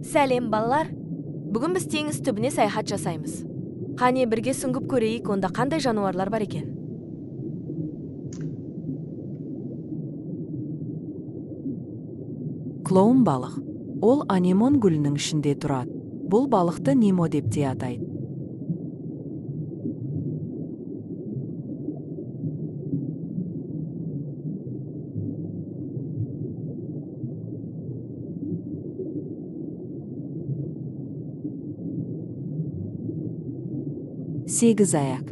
Сәлем балалар. Бүгін біз теңіз түбіне саяхат жасаймыз. Қане бірге сүңгіп көрейік, онда қандай жануарлар бар екен? Клоун балық. Ол анемон гүлінің ішінде тұрады. Бұл балықты Немо деп те атайды. Сегіз аяқ.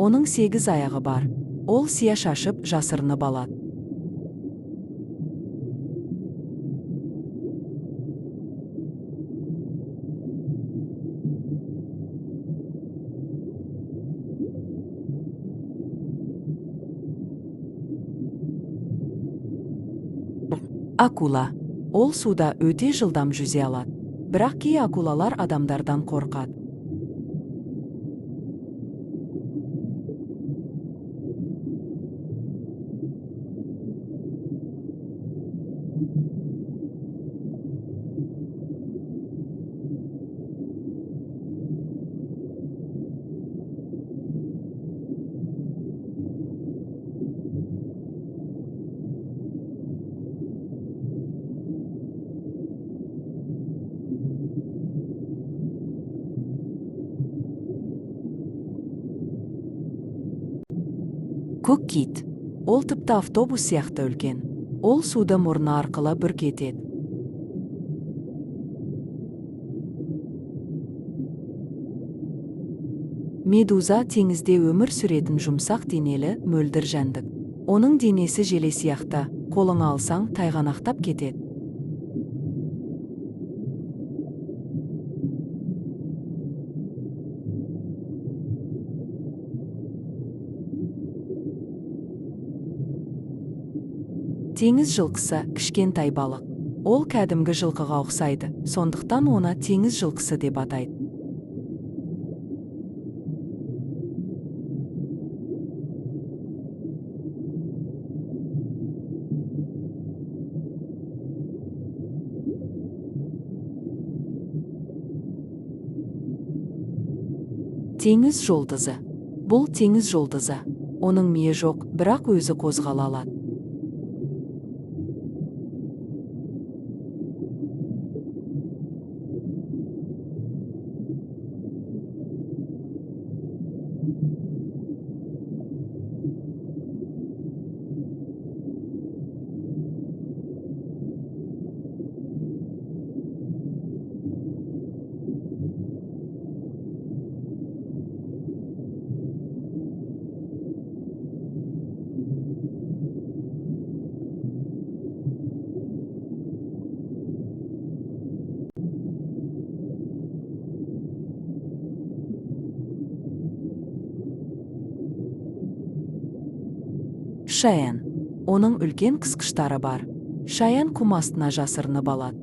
Оның 8 аяғы бар. Ол сия шашып жасырынып алады. Акула. Ол суда өте жылдам жүзе алады. Бірақ кей акулалар адамдардан қорқады. Көк кит. Ол тіпті автобус сияқты үлкен. Ол суды мұрны арқылы бүрк етеді. Медуза теңізде өмір сүретін жұмсақ денелі мөлдір жәндік. Оның денесі желе сияқты, қолыңа алсаң тайғанақтап кетеді. Теңіз жылқысы кішкентай балық. Ол кәдімгі жылқыға ұқсайды, сондықтан оны теңіз жылқысы деп атайды. Теңіз жұлдызы. Бұл теңіз жұлдызы. Оның миы жоқ, бірақ өзі қозғала алады. Шаян. Оның үлкен қысқыштары бар. Шаян құм астына жасырынып алады.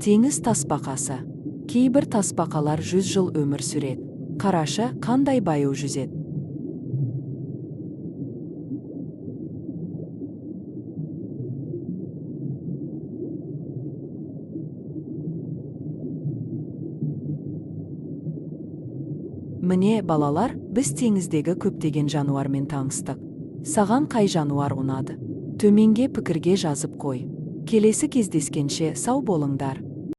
Теңіз тасбақасы. Кейбір тасбақалар 100 жыл өмір сүреді. Қарашы, қандай баяу жүзеді. Міне, балалар, біз теңіздегі көптеген жануармен таныстық. Саған қай жануар ұнады? Төменге пікірге жазып қой. Келесі кездескенше сау болыңдар.